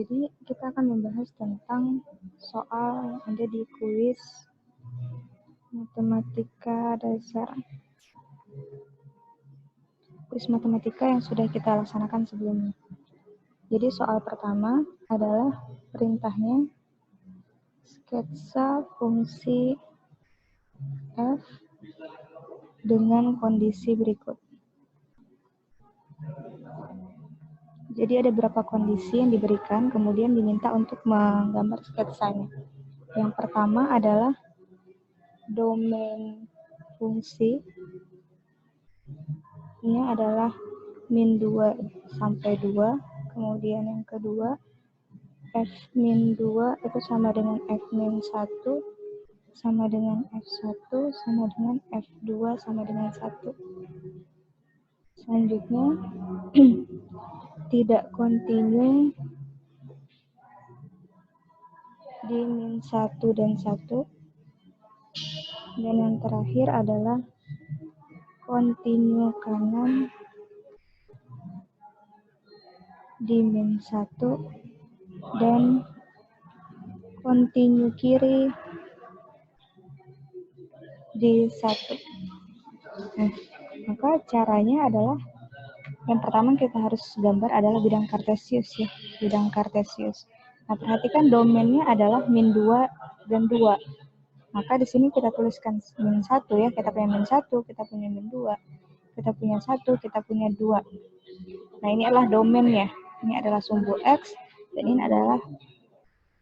Jadi kita akan membahas tentang soal yang ada di kuis matematika dasar. Kuis matematika yang sudah kita laksanakan sebelumnya. Jadi soal pertama adalah perintahnya sketsa fungsi f dengan kondisi berikut. Jadi ada beberapa kondisi yang diberikan, kemudian diminta untuk menggambar sketsanya. Yang pertama adalah domain fungsi. Ini adalah min 2 sampai 2. Kemudian yang kedua, f min 2 itu sama dengan f min 1, sama dengan f1, sama dengan f2, sama dengan 1. Selanjutnya, tidak kontinu di min 1 dan 1. Dan yang terakhir adalah kontinu kanan di min 1 dan kontinu kiri di 1. Nah, maka caranya adalah yang pertama kita harus gambar adalah bidang kartesius ya, bidang kartesius. Nah, perhatikan domainnya adalah min 2 dan 2. Maka di sini kita tuliskan min 1 ya, kita punya min 1, kita punya min 2, kita punya 1, kita punya 2. Nah, ini adalah domainnya. Ini adalah sumbu X, dan ini adalah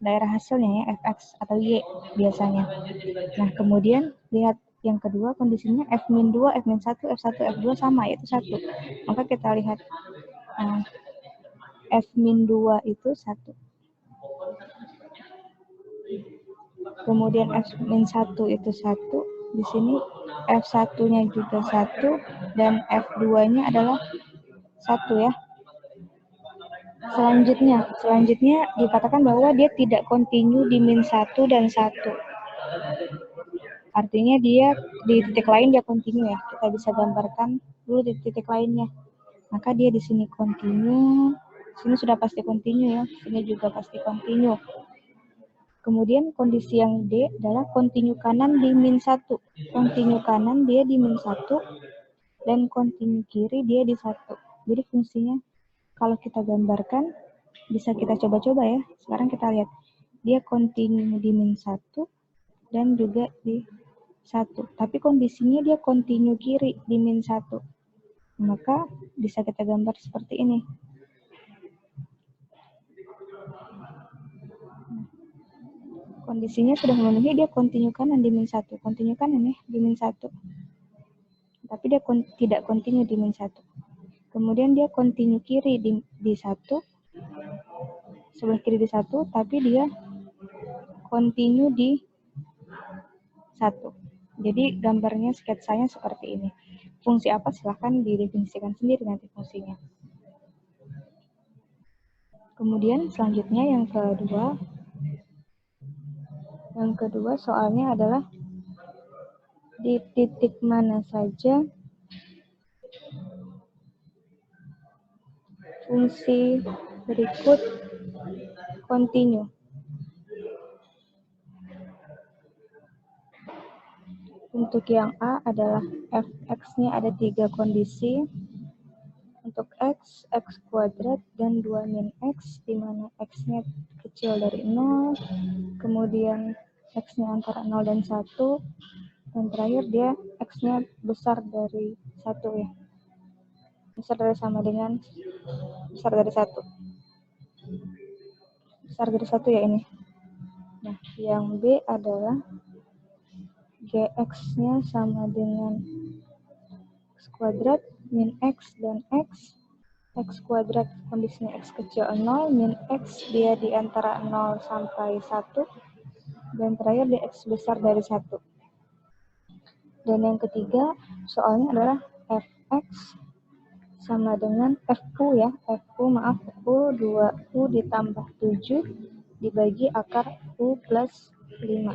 daerah hasilnya ya, Fx atau Y biasanya. Nah, kemudian lihat yang kedua kondisinya f min 2, f min 1, f1, f2 sama, yaitu 1. Maka kita lihat f min 2 itu 1. Kemudian f min 1 itu 1. Di sini f1-nya juga 1 dan f2-nya adalah 1 ya. Selanjutnya dikatakan bahwa dia tidak kontinu di min 1 dan 1. Artinya dia di titik lain dia kontinu ya. Kita bisa gambarkan dulu di titik lainnya. Maka dia di sini kontinu, sini sudah pasti kontinu ya, sini juga pasti kontinu. Kemudian kondisi yang D adalah kontinu kanan di min 1. Kontinu kanan dia di min 1 dan kontinu kiri dia di 1. Jadi fungsinya kalau kita gambarkan bisa kita coba-coba ya. Sekarang kita lihat. Dia kontinu di min 1 dan juga di 1. Tapi kondisinya dia kontinu kiri di min 1. Maka bisa kita gambar seperti ini. Kondisinya sudah memenuhi, dia kontinu kanan di min 1. Kontinu kanan ya, di min 1. Tapi dia tidak kontinu di min 1. Kemudian dia kontinu kiri di 1. Sebelah kiri di 1, tapi dia kontinu di 1. Jadi gambarnya, sketsanya seperti ini. Fungsi apa silahkan didefinisikan sendiri nanti fungsinya. Kemudian selanjutnya yang kedua soalnya adalah di titik mana saja fungsi berikut kontinu. Untuk yang A adalah fx-nya ada 3 kondisi. Untuk x, x kuadrat, dan 2 min x, di mana x-nya kecil dari 0, kemudian x-nya antara 0 dan 1, dan terakhir dia x-nya besar dari 1 ya. Besar dari sama dengan besar dari 1. Besar dari 1 ya ini. Nah, yang B adalah Gx-nya sama dengan x kuadrat, min x dan x kuadrat kondisinya x kecil 0, min x dia di antara 0 sampai 1, dan terakhir di x besar dari 1. Dan yang ketiga, soalnya adalah fx sama dengan fu ya, fu 2u ditambah 7 dibagi akar u plus 5.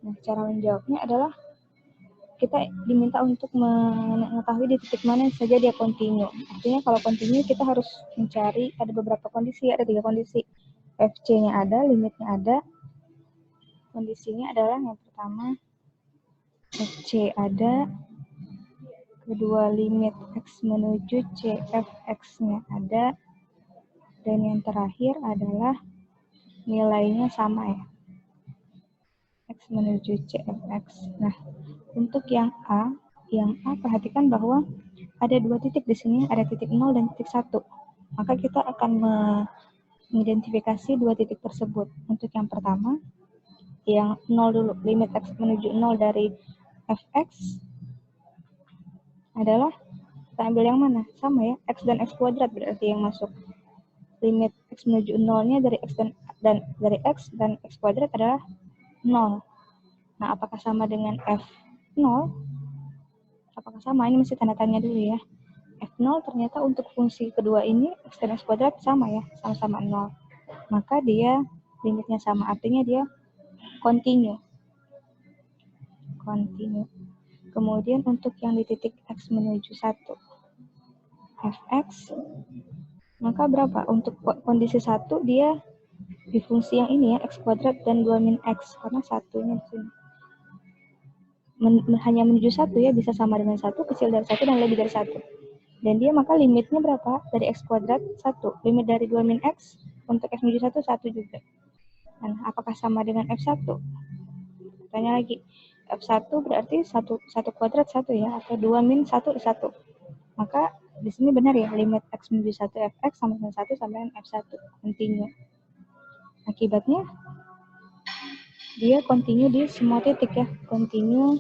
Nah, cara menjawabnya adalah kita diminta untuk mengetahui di titik mana saja dia kontinu. Artinya kalau kontinu kita harus mencari ada beberapa kondisi, ada 3 kondisi. FC-nya ada, limitnya ada. Kondisinya adalah yang pertama FC ada, kedua limit X menuju C Fx-nya ada, dan yang terakhir adalah nilainya sama ya, X menuju C Fx. Nah, untuk yang A perhatikan bahwa ada dua titik di sini, ada titik 0 dan titik 1. Maka kita akan mengidentifikasi dua titik tersebut. Untuk yang pertama, yang 0 dulu, limit X menuju 0 dari Fx adalah, kita ambil yang mana? Sama ya, X dan X kuadrat berarti yang masuk. Limit X menuju 0-nya dari X dari X dan X kuadrat adalah 0. Nah, apakah sama dengan F0? Apakah sama? Ini mesti tanda tanya dulu ya. F0 ternyata untuk fungsi kedua ini X dan X kuadrat sama ya, sama-sama 0. Maka dia limitnya sama, artinya dia continue. Kemudian untuk yang di titik X menuju 1 Fx, maka berapa? Untuk kondisi 1 dia di fungsi yang ini ya, X kuadrat dan 2 min X, karena satunya di sini. Hanya menuju 1 ya, bisa sama dengan 1, kecil dari 1 dan lebih dari 1. Dan dia maka limitnya berapa? Dari X kuadrat 1. Limit dari 2 min X untuk X menuju 1, 1 juga. Dan apakah sama dengan F1? Tanya lagi. F1 berarti 1 kuadrat 1 ya, atau 2 min 1, 1. Maka di sini benar ya, limit X menuju 1 Fx sama dengan 1 sampai dengan F1. Continue. Akibatnya, dia continue di semua titik ya. Continue,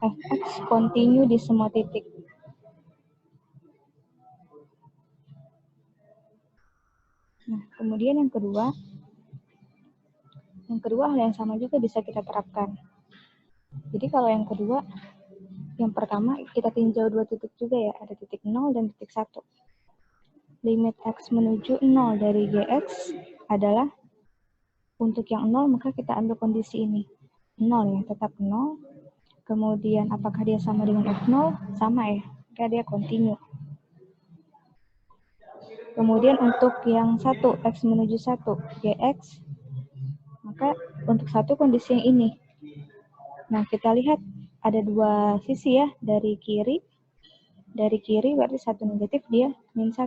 Fx continue di semua titik. Nah, kemudian yang kedua hal yang sama juga bisa kita terapkan. Jadi kalau yang kedua, yang pertama kita tinjau dua titik juga ya, ada titik 0 dan titik 1. Limit X menuju 0 dari Gx adalah, untuk yang 0 maka kita ambil kondisi ini. 0 ya, tetap 0. Kemudian apakah dia sama dengan F0? Sama ya, maka dia continue. Kemudian untuk yang 1, X menuju 1, Gx, maka untuk 1 kondisi yang ini. Nah, kita lihat ada dua sisi ya, dari kiri berarti 1 negatif, dia min 1.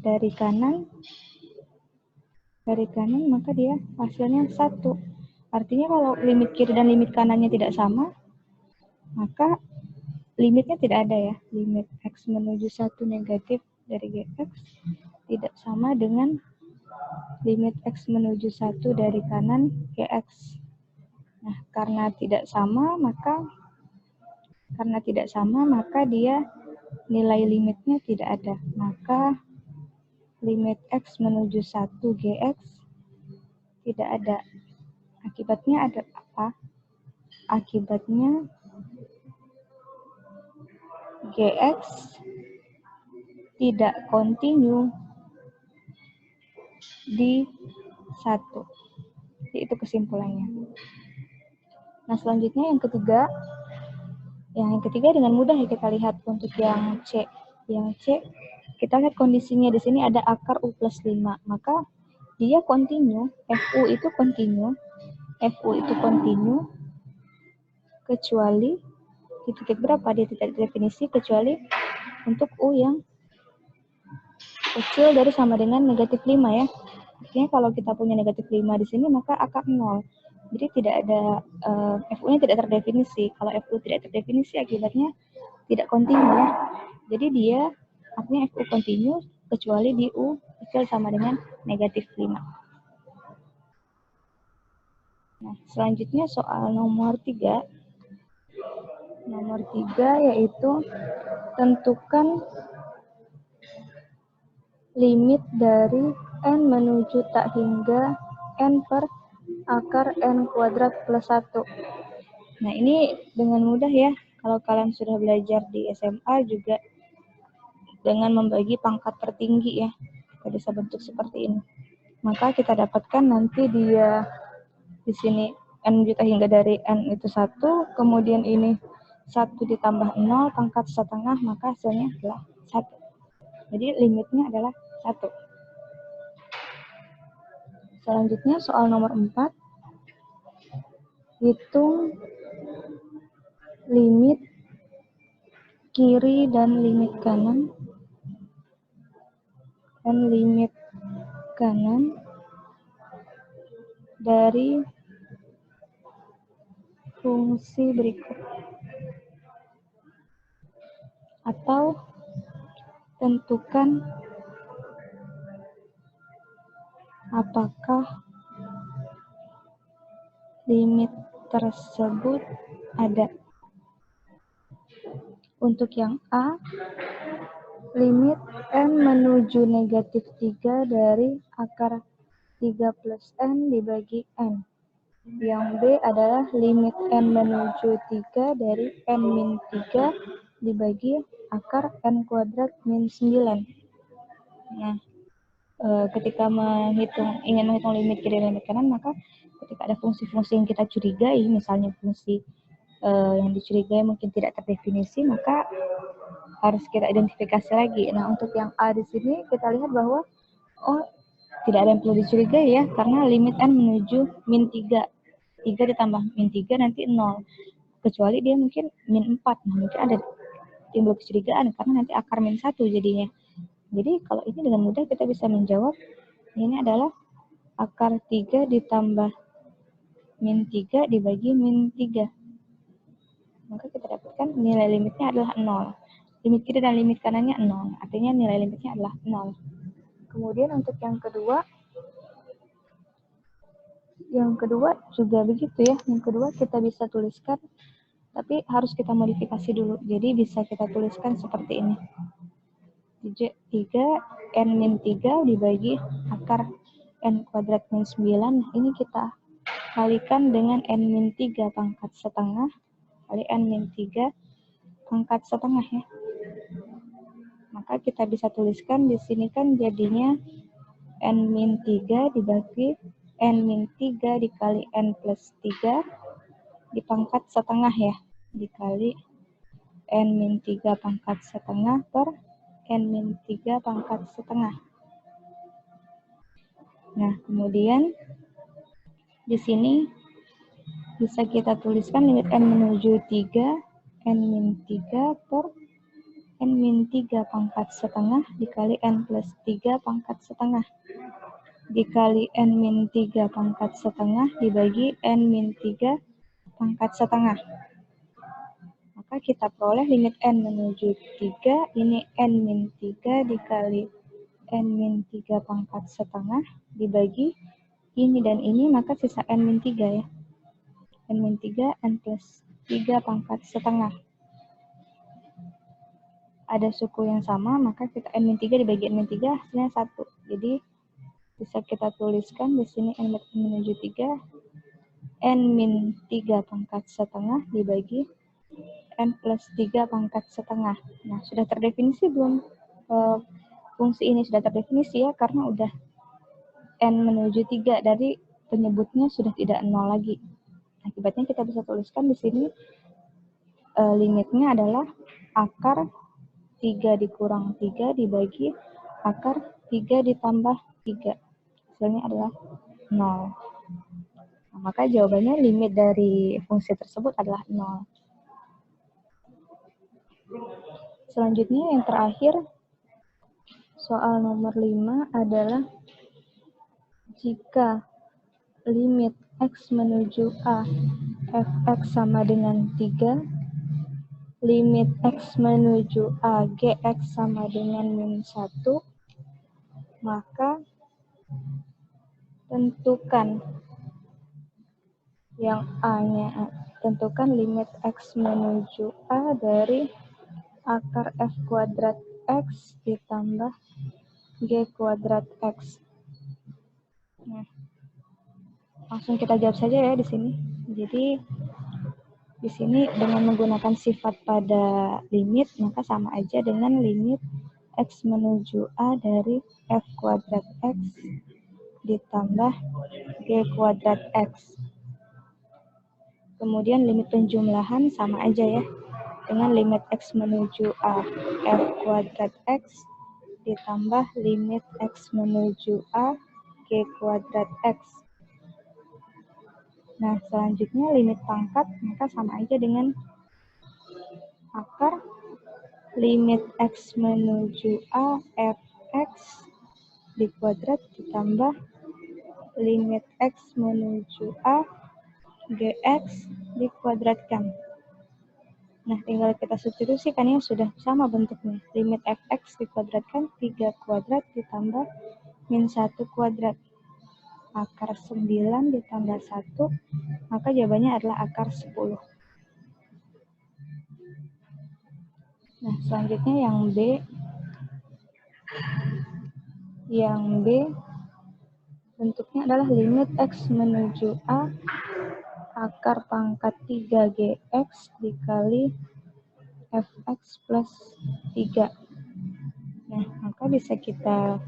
Dari kanan maka dia hasilnya 1. Artinya kalau limit kiri dan limit kanannya tidak sama, maka limitnya tidak ada ya. Limit X menuju 1 negatif dari Gx tidak sama dengan limit X menuju 1 dari kanan Gx. Nah, karena tidak sama, maka dia nilai limitnya tidak ada. Maka limit X menuju 1 Gx tidak ada. Akibatnya ada apa? Akibatnya Gx tidak continue di 1. Jadi itu kesimpulannya. Nah, selanjutnya yang ketiga dengan mudah ya kita lihat untuk yang C. Yang C, kita lihat kondisinya di sini ada akar U plus 5. Maka dia continue, FU itu continue kecuali di titik berapa? Dia tidak definisi kecuali untuk U yang kecil dari sama dengan negatif 5 ya. Artinya kalau kita punya negatif 5 di sini maka akar 0. Jadi tidak ada, FU-nya tidak terdefinisi. Kalau FU tidak terdefinisi akibatnya tidak continue ya. Jadi dia artinya FU continue kecuali di U kecil sama dengan negatif 5. Nah, selanjutnya soal nomor 3. Nomor 3 yaitu tentukan limit dari N menuju tak hingga N per akar N kuadrat plus 1. Nah, ini dengan mudah ya. Kalau kalian sudah belajar di SMA juga dengan membagi pangkat tertinggi ya. Kita bisa bentuk seperti ini. Maka kita dapatkan nanti dia di sini N juta hingga dari N itu 1, kemudian ini 1 ditambah 0 pangkat setengah, maka hasilnya adalah 1. Jadi limitnya adalah 1. Selanjutnya soal nomor 4. Hitung limit kiri dan limit kanan dari fungsi berikut. Atau tentukan apakah limit tersebut ada. Untuk yang A, limit n menuju negatif 3 dari akar 3 plus n dibagi n. Yang B adalah limit n menuju 3 dari n min 3 dibagi akar n kuadrat min 9. Nah, ketika ingin menghitung limit kiri dan limit kanan, maka ketika ada fungsi-fungsi yang kita curigai, misalnya fungsi yang dicurigai mungkin tidak terdefinisi, maka harus kita identifikasi lagi. Nah, untuk yang A di sini kita lihat bahwa tidak ada yang perlu dicurigai ya, karena limit n menuju min 3. 3 ditambah min 3 nanti 0. Kecuali dia mungkin min 4. Nah, mungkin ada timbul kecurigaan karena nanti akar min 1 jadinya. Jadi kalau ini dengan mudah kita bisa menjawab ini adalah akar 3 ditambah min 3 dibagi min 3. Maka kita dapatkan nilai limitnya adalah 0. Limit kiri dan limit kanannya 0. Artinya nilai limitnya adalah 0. Kemudian untuk yang kedua juga begitu ya. Yang kedua kita bisa tuliskan, tapi harus kita modifikasi dulu. Jadi bisa kita tuliskan seperti ini. 3 n min 3 dibagi akar n kuadrat min 9. Ini kita kalikan dengan n min 3 pangkat setengah kali n min 3 pangkat setengah ya. Maka kita bisa tuliskan di sini kan jadinya n min 3 dibagi n min 3 dikali n plus 3 dipangkat setengah ya, dikali n min 3 pangkat setengah per n min 3 pangkat setengah. Nah, kemudian di sini bisa kita tuliskan limit n menuju 3, n min 3 per n min 3 pangkat setengah dikali n plus 3 pangkat setengah dikali n min 3 pangkat setengah dibagi n min 3 pangkat setengah. Maka kita peroleh limit n menuju 3, ini n min 3 dikali n min 3 pangkat setengah dibagi ini dan ini, maka sisa n min 3 ya. N min 3, n plus 3 pangkat setengah. Ada suku yang sama, maka kita n min 3 dibagi n min 3 hasilnya 1. Jadi bisa kita tuliskan di sini n menuju 3, n min 3 pangkat setengah dibagi n plus 3 pangkat setengah. Nah, sudah terdefinisi belum? Fungsi ini sudah terdefinisi ya, karena udah n menuju 3 dari penyebutnya sudah tidak 0 lagi. Akibatnya kita bisa tuliskan di sini limitnya adalah akar 3 dikurang 3 dibagi akar 3 ditambah 3. Hasilnya adalah 0. Nah, maka jawabannya limit dari fungsi tersebut adalah 0. Selanjutnya yang terakhir, soal nomor 5 adalah jika limit x menuju a fx sama dengan 3, limit x menuju a gx sama dengan min 1, maka tentukan yang a-nya, tentukan limit x menuju a dari akar f kuadrat x ditambah g kuadrat x. Nah, langsung kita jawab saja ya di sini. Jadi di sini dengan menggunakan sifat pada limit, maka sama aja dengan limit x menuju a dari f kuadrat x ditambah g kuadrat x. Kemudian limit penjumlahan sama aja ya, dengan limit x menuju a f kuadrat x ditambah limit x menuju a G kuadrat X. Nah, selanjutnya limit pangkat, maka sama aja dengan akar limit X menuju A Fx dikuadrat ditambah limit X menuju A Gx dikuadratkan. Nah, tinggal kita substitusikan ya, sudah sama bentuknya. Limit Fx dikuadratkan 3 kuadrat ditambah min 1 kuadrat. Akar 9 ditambah 1, maka jawabannya adalah akar 10. Nah, selanjutnya yang B. Yang B bentuknya adalah limit X menuju A akar pangkat 3Gx dikali Fx plus 3. Nah, maka bisa kita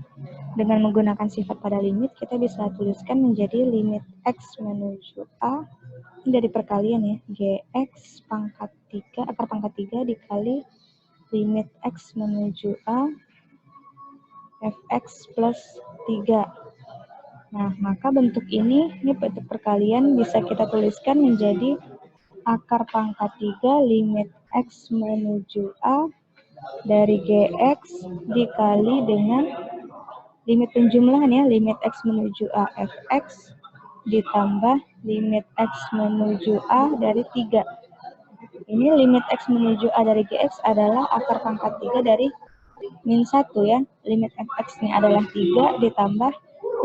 dengan menggunakan sifat pada limit, kita bisa tuliskan menjadi limit X menuju A dari perkalian ya, Gx pangkat 3, akar pangkat 3 dikali limit X menuju A Fx plus 3. Nah, maka bentuk ini bentuk perkalian bisa kita tuliskan menjadi akar pangkat 3 limit X menuju A dari Gx dikali dengan limit penjumlahan ya, limit X menuju A Fx ditambah limit X menuju A dari 3. Ini limit X menuju A dari Gx adalah akar pangkat 3 dari min 1 ya. Limit Fx ini adalah 3 ditambah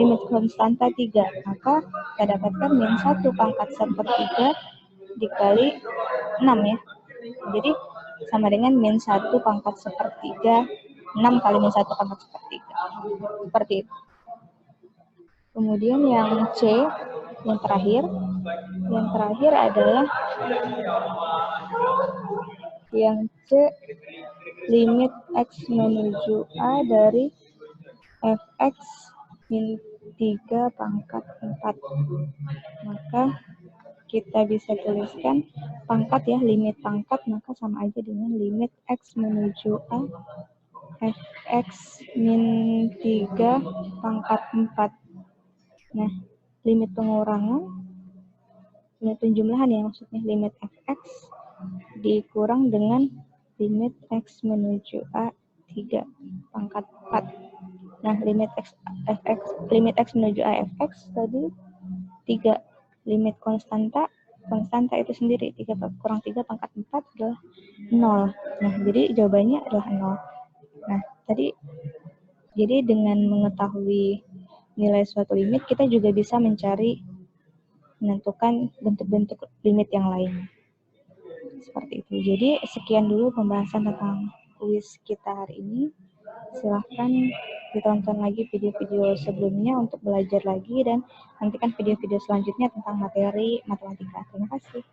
limit konstanta 3. Maka kita dapatkan min 1 pangkat 1/3 dikali 6 ya. Jadi sama dengan min 1 pangkat 1/3, 6 kali min 1 pangkat 1/3. Seperti itu. Kemudian yang C, yang terakhir adalah yang C, limit X menuju A dari Fx min 3 pangkat 4. Maka kita bisa tuliskan pangkat ya, limit pangkat, maka sama aja dengan limit X menuju A Fx min 3 pangkat 4. Nah, limit pengurangan, limit penjumlahan ya maksudnya, limit Fx dikurang dengan limit X menuju A 3 pangkat 4. Nah, limit X menuju A Fx tadi 3. Limit konstanta itu sendiri 3 kurang 3 pangkat 4 adalah 0. Nah, jadi jawabannya adalah 0. Nah, jadi dengan mengetahui nilai suatu limit, kita juga bisa menentukan bentuk-bentuk limit yang lain. Seperti itu. Jadi sekian dulu pembahasan tentang kuis kita hari ini. Silahkan ditonton lagi video-video sebelumnya untuk belajar lagi, dan nantikan video-video selanjutnya tentang materi matematika. Terima kasih.